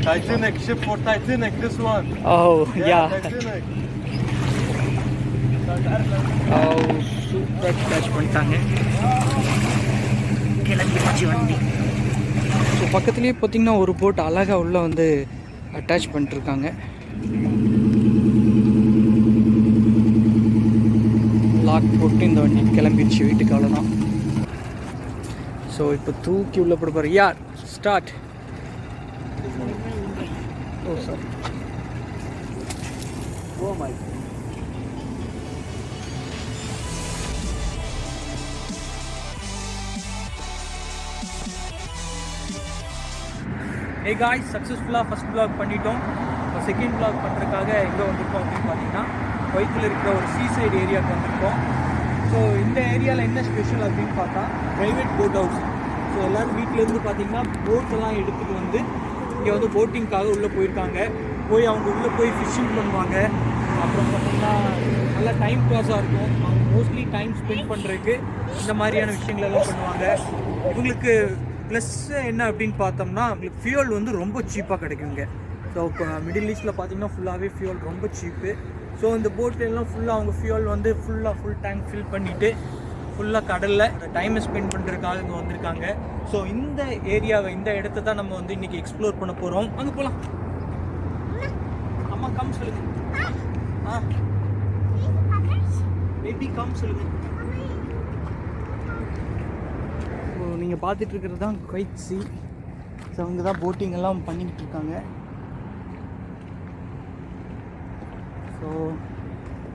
Titanic, ship for Titanic, this one. Oh, yeah. Titanic. Oh, super catch பண்ணிட்டாங்க. கிளம்பிடுச்சு வண்டி. So பக்கத்துலேயே பார்த்தீங்கன்னா ஒரு போட் அழகாக உள்ளே வந்து அட்டாச் பண்ணிட்டுருக்காங்க. லாக் போட்டு இந்த வண்டி கிளம்பிடுச்சு வீட்டுக்கு, அவ்வளோதான். ஸோ இப்போ தூக்கி உள்ளே போட போகிற யார் start. Oh sorry. Oh my. Hey guys, சக்ஸஸ்ஃபுல்லாக ஃபஸ்ட் vlog பண்ணிட்டோம். இப்போ செகண்ட் vlog பண்ணுறதுக்காக எங்கே வந்திருக்கோம் அப்படின்னு பார்த்தீங்கன்னா, குவைத்தில் இருக்கிற ஒரு சீசைடு ஏரியாவுக்கு வந்திருக்கோம். ஸோ இந்த ஏரியாவில் என்ன ஸ்பெஷல் அப்படின்னு பார்த்தா ப்ரைவேட் போட் ஹவுஸ். ஸோ எல்லோரும் வீட்டிலேருந்து பார்த்தீங்கன்னா போட்டெல்லாம் எடுத்துகிட்டு வந்து இங்கே வந்து போட்டிங்காக உள்ளே போயிருக்காங்க. போய் அவங்க உள்ளே போய் ஃபிஷ்ஷிங் பண்ணுவாங்க. அப்புறம் பார்த்தீங்கன்னா நல்லா டைம் பாஸாக இருக்கும். அவங்க மோஸ்ட்லி டைம் ஸ்பெண்ட் பண்ணுறதுக்கு இந்த மாதிரியான விஷயங்களெல்லாம் பண்ணுவாங்க. இவங்களுக்கு ப்ளஸ் என்ன அப்படின்னு பார்த்தோம்னா, அவங்களுக்கு ஃபியூல் வந்து ரொம்ப சீப்பாக கிடைக்குங்க. ஸோ இப்போ மிடில் ஈஸ்ட்டில் பார்த்தீங்கன்னா ஃபுல்லாகவே ஃபியூல் ரொம்ப சீப்பு. ஸோ இந்த போட்டெல்லாம் ஃபுல்லாக அவங்க ஃபியூல் வந்து ஃபுல் டேங்க் ஃபில் பண்ணிவிட்டு ஃபுல்லாக கடலில் டைமை ஸ்பெண்ட் பண்ணுறதுக்காக இங்கே வந்திருக்காங்க. ஸோ இந்த ஏரியாவை, இந்த இடத்த தான் நம்ம வந்து இன்றைக்கி எக்ஸ்ப்ளோர் பண்ண போகிறோம். அங்கே போகலாம். அம்மா கம் சொல்லுங்கள். பேபி கம் சொல்லுங்கள். ஸோ நீங்கள் பார்த்துட்டு இருக்கிறது தான் குவைத் சி. ஸோ அவங்க தான் போட்டிங் எல்லாம் பண்ணிக்கிட்டு இருக்காங்க. ஸோ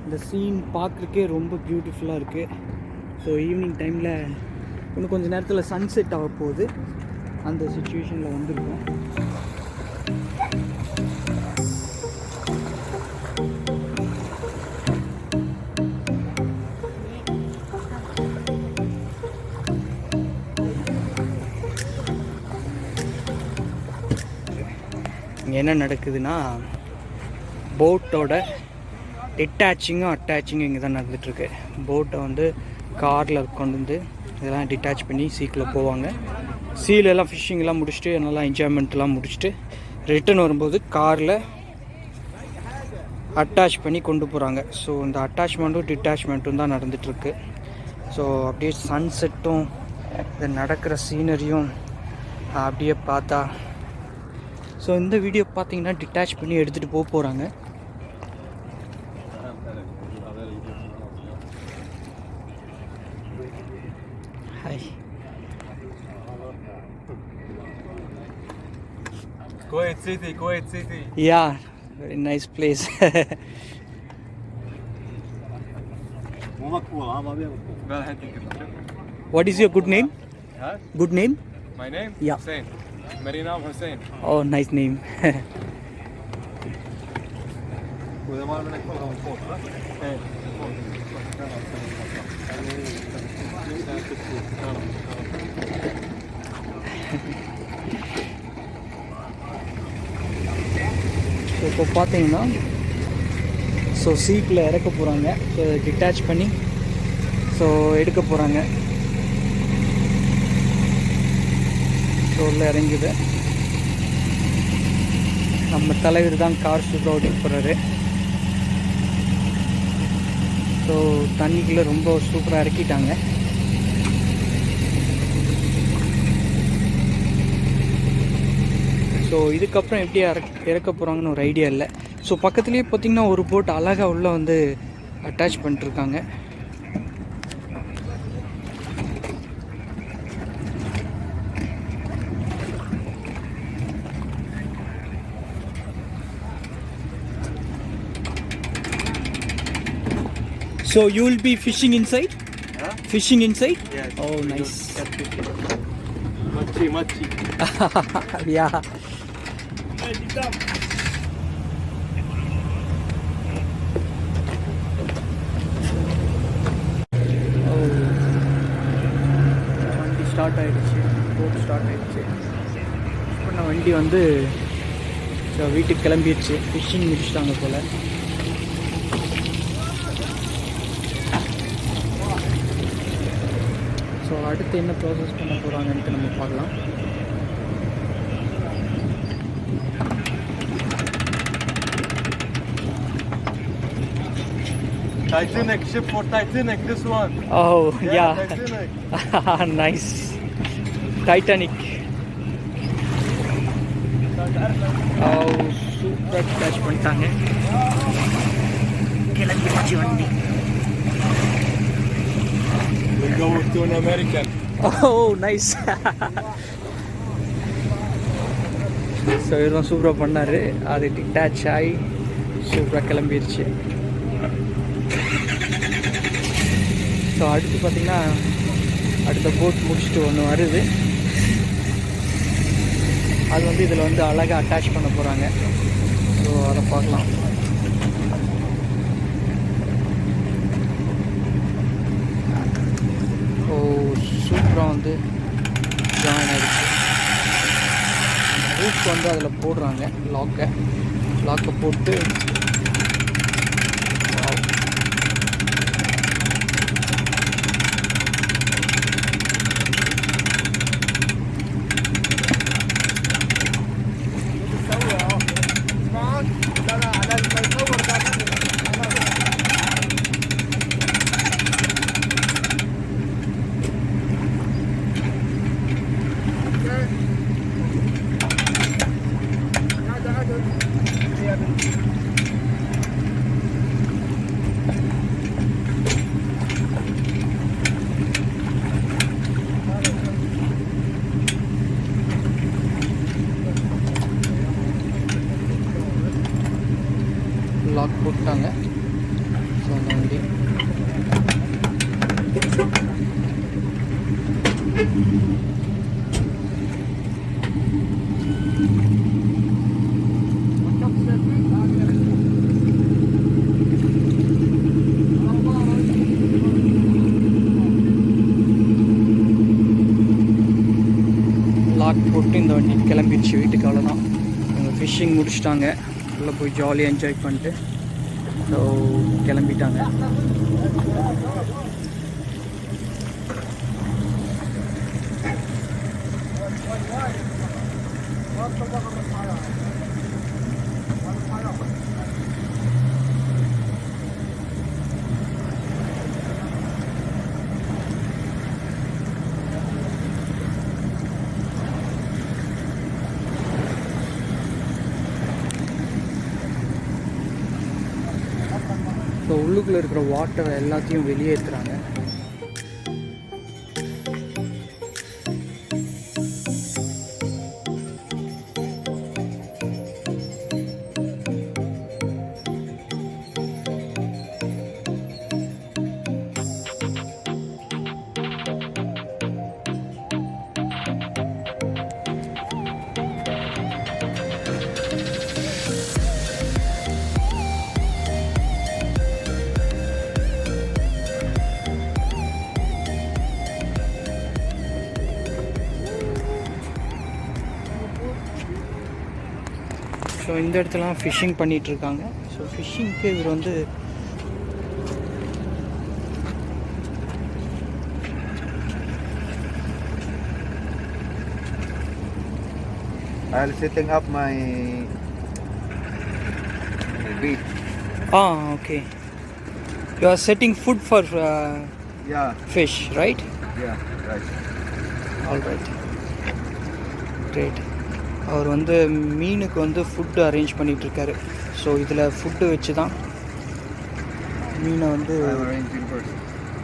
இந்த சீன் பார்க்குறக்கே ரொம்ப பியூட்டிஃபுல்லாக இருக்குது. ஸோ ஈவினிங் டைமில் இன்னும் கொஞ்சம் நேரத்தில் சன்செட் ஆக போகுது. அந்த சுச்சுவேஷனில் வந்திருக்கோம். இங்கே என்ன நடக்குதுன்னா, போட்டோட டிட்டாச்சிங்கும் அட்டாச்சிங்கும் இங்கே தான் நடந்துகிட்ருக்கு. போட்டை வந்து காரில் கொண்டு வந்து இதெல்லாம் டிட்டாச் பண்ணி சீக்கில் போவாங்க. சீலெல்லாம் ஃபிஷ்ஷிங்லாம் முடிச்சுட்டு நல்லா என்ஜாய்மெண்ட்லாம் முடிச்சுட்டு ரிட்டன் வரும்போது காரில் அட்டாச் பண்ணி கொண்டு போகிறாங்க. ஸோ இந்த அட்டாச்மெண்ட்டும் டிட்டாச்மெண்ட்டும் தான் நடந்துகிட்ருக்கு. ஸோ அப்படியே சன்செட்டும் இந்த நடக்கிற சீனரியும் அப்படியே பார்த்தா, ஸோ இந்த வீடியோ பார்த்தீங்கன்னா டிட்டாச் பண்ணி எடுத்துகிட்டு போக போகிறாங்க. Hi. Kuwait City, Kuwait City. Yeah, very nice place. What is your good name? Huh? Good name? My name? Yeah. Hussein. Marina Hussein. Oh, nice name. So இப்போ பார்த்தீங்கன்னா, ஸோ சீட்டில் இறக்க போகிறாங்க. ஸோ டிட்டாச் பண்ணி ஸோ எடுக்க போகிறாங்க. So உள்ள இறங்குது. நம்ம தலைவர் தான் கார் சூப்பராக ஓட்டிட்டு போகிறாரு. ஸோ தண்ணிக்குள்ளே ரொம்ப சூப்பராக இறக்கிட்டாங்க. ஸோ இதுக்கப்புறம் எப்படி இறக்க போகிறாங்கன்னு ஒரு ஐடியா இல்லை. ஸோ பக்கத்துலேயே பார்த்திங்கன்னா ஒரு போட் அழகாக உள்ளே வந்து அட்டாச் பண்ணிட்டுருக்காங்க. So you will be fishing inside? Huh? Fishing inside? Yes. Oh, nice. Machi. Yeah. வண்டி ஸ்டார்ட் ஆகிடுச்சு. போட் ஸ்டார்ட் ஆகிடுச்சு. இப்போ நான் வண்டி வந்து வீட்டுக்கு கிளம்பிடுச்சு. ஃபிஷ்ஷிங் முடிச்சிட்டாங்க போல். ஸோ அடுத்து என்ன ப்ராசஸ் பண்ண போகிறாங்கன்ட்டு நம்ம பார்க்கலாம். Titanic, ship for Titanic, this one. Oh, yeah. Titanic. Nice. Titanic. Oh, super catch பண்ணிட்டாங்க. கிளம்பிடுச்சு வண்டி. We go to an American. Oh, nice. So இதெல்லாம் சூப்பராக பண்ணார். அது டிட்டாச் ஆகி சூப்பராக கிளம்பிடுச்சு. ஸோ அடுத்து பார்த்திங்கன்னா அடுத்த போட் முடிச்சுட்டு ஒன்று வருது. அது வந்து இதில் வந்து அழகாக அட்டாச் பண்ண போகிறாங்க. ஸோ அதை பார்க்கலாம். ஓ, சூப்பராக வந்து ஜாயின் ஆகிடுச்சு. ரூஃப் வந்து அதில் போடுறாங்க. லாக்கை போட்டு லாக் போட்டாங்க. ஸோ அந்த வண்டி லாக் போட்டு இந்த வண்டி கிளம்பிடுச்சு வீட்டுக்கு. அவ்வளோதான். அவங்க ஃபிஷ்ஷிங் முடிச்சிட்டாங்க. உள்ளே போய் ஜாலியாக என்ஜாய் பண்ணிட்டு ஸோ கிளம்பிட்டாங்க. ஸோ உள்ளுக்குள்ளே இருக்கிற வாட்டரை எல்லாத்தையும் வெளியேற்றுறாங்க. ஸோ இந்த இடத்துலாம் ஃபிஷ்ஷிங் பண்ணிகிட்ருக்காங்க. ஸோ ஃபிஷ்ஷிங்க்கு இவர் வந்து I'll setting up my bait. Okay. You are setting food for Yeah. fish, right? Yeah. Right. All right. Great. அவர் வந்து மீனுக்கு வந்து ஃபுட்டு அரேஞ்ச் பண்ணிகிட்ருக்காரு. ஸோ இதில் ஃபுட்டு வச்சு தான் மீனை வந்து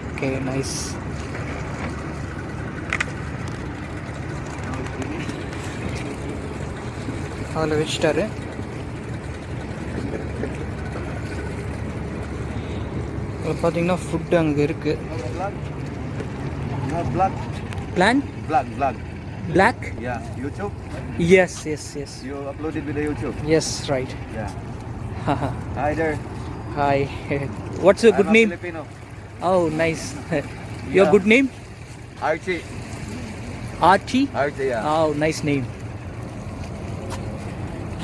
ஓகே நைஸ். அதில் வச்சுட்டாரு. அதில் பார்த்தீங்கன்னா ஃபுட்டு அங்கே இருக்குது. Black? Yeah, YouTube? Yes. You uploaded with the YouTube? Yes, right. Yeah. Hi there. Hi. What's your good I'm a name? Filipino. Oh, nice. Your good name? Archie. Archie? Archie, yeah. Oh, nice name.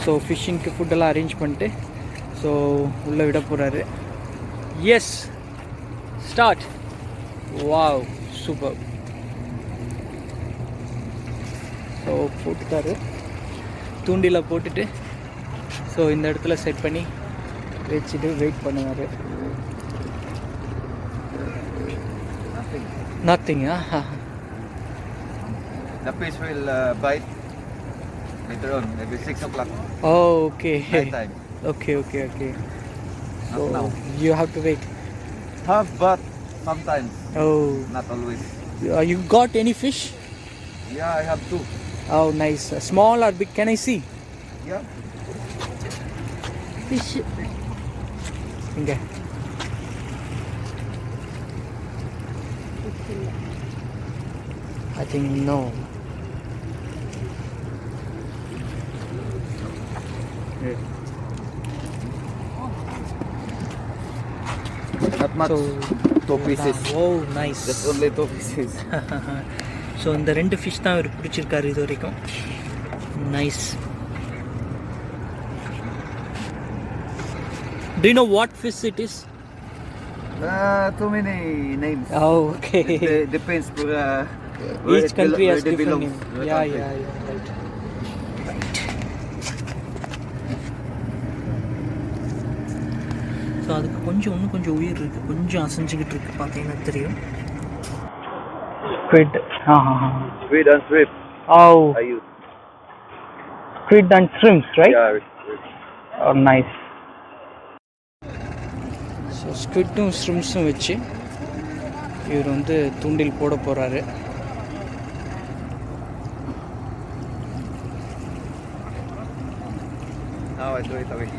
So ஃபிஷ்ஷிங்க்கு ஃபுட்டெல்லாம் arrange பண்ணிட்டு so உள்ளே விட போகிறாரு. Yes, start. Wow, super. So போட்டுட்டாரு. தூண்டியில் போட்டுட்டு so இந்த இடத்துல செட் பண்ணி வச்சுட்டு வெயிட் பண்ணுவார். Nothing. Nothing, huh? The fish will bite later on, maybe 6 o'clock. Oh, okay. Night time. Okay. Not So now. you have to wait. But sometimes, Oh, not always. you got any fish? Yeah, I have 2. Oh, nice. Small or big? Can I see? Yeah. Fish. Okay. I think no. Not much. So 2 pieces. Oh, nice. Just only 2 pieces. So இந்த 2 fish தான் அவர் பிடிச்சிருக்காரு இது வரைக்கும். Nice. Do you know what fish it is? Too many names. Oh, okay. It depends for Each country has where they different belong. name. Yeah, right. So அதுக்கு இன்னும் கொஞ்சம் உயிர் இருக்குது, கொஞ்சம் அசைஞ்சிக்கிட்டு இருக்குது, பார்த்தீங்கன்னா தெரியும். Squid. Squid and shrimp. Oh. I use. Squid and shrimps, right? Yeah. Oh, nice. So ஸ்குவிட்டும் ஷ்ரிம்ஸும் வச்சு இவர் வந்து தூண்டில் போட போகிறாரு. Now I throw it away.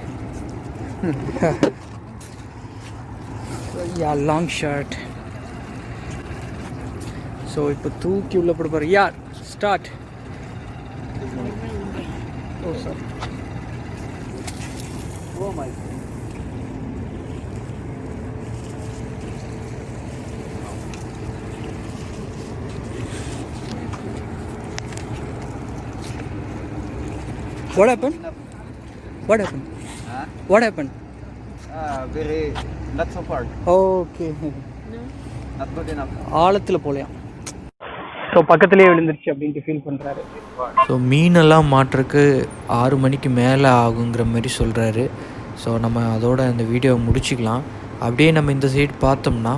Yeah, long shot. So இப்போ தூக்கி உள்ள போட போகிற. யார் start? Oh sir. Oh my. What happened? What happened? Huh? What happened? Very not so far. Okay. Not good enough. ஆழத்தில் போலையாம். ஸோ பக்கத்துலேயே விழுந்துருச்சு அப்படின்ட்டு ஃபீல் பண்ணுறாரு. ஸோ மீனெல்லாம் மாட்டுறதுக்கு 6 மணிக்கு மேலே ஆகுங்கிற மாதிரி சொல்கிறாரு. ஸோ நம்ம அதோட அந்த வீடியோவை முடிச்சிக்கலாம். அப்படியே நம்ம இந்த சைடு பார்த்தோம்னா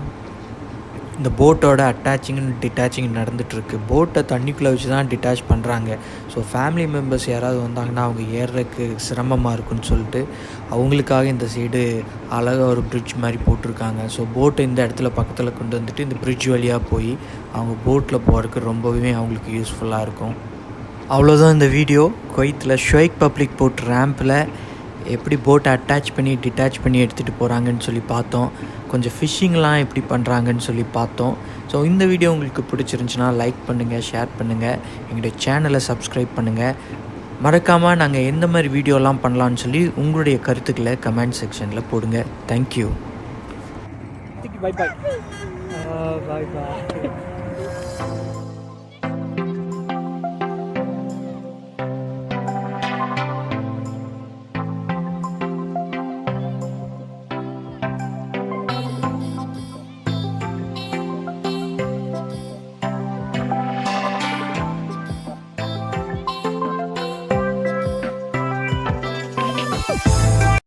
இந்த போட்டோட அட்டாச்சிங் டிட்டாச்சிங் நடந்துகிட்ருக்கு. போட்டை தண்ணிக்குள்ளே வச்சு தான் டிட்டாச் பண்ணுறாங்க. ஸோ ஃபேமிலி மெம்பர்ஸ் யாராவது வந்தாங்கன்னா அவங்க ஏறுறதுக்கு சிரமமாக இருக்குன்னு சொல்லிட்டு அவங்களுக்காக இந்த சைடு அழகாக ஒரு பிரிட்ஜ் மாதிரி போட்டிருக்காங்க. ஸோ போட்டை இந்த இடத்துல பக்கத்தில் கொண்டு வந்துட்டு இந்த பிரிட்ஜ் வழியாக போய் அவங்க போட்டில் போகிறதுக்கு ரொம்பவே அவங்களுக்கு யூஸ்ஃபுல்லாக இருக்கும். அவ்வளோதான் இந்த வீடியோ. குவைத்தில் ஷுவைக் பப்ளிக் போட் ரேம்பில் எப்படி போட்டை அட்டாச் பண்ணி டிட்டாச் பண்ணி எடுத்துகிட்டு போகிறாங்கன்னு சொல்லி பார்த்தோம். கொஞ்சம் ஃபிஷ்ஷிங்லாம் எப்படி பண்ணுறாங்கன்னு சொல்லி பார்த்தோம். ஸோ இந்த வீடியோ உங்களுக்கு பிடிச்சிருந்துச்சுன்னா லைக் பண்ணுங்கள், ஷேர் பண்ணுங்கள், எங்களுடைய சேனலை சப்ஸ்கிரைப் பண்ணுங்கள். மறக்காமல் நாங்கள் எந்த மாதிரி வீடியோலாம் பண்ணலான்னு சொல்லி உங்களுடைய கருத்துக்களை கமெண்ட் செக்ஷனில் போடுங்க. தேங்க்யூ. Bye bye.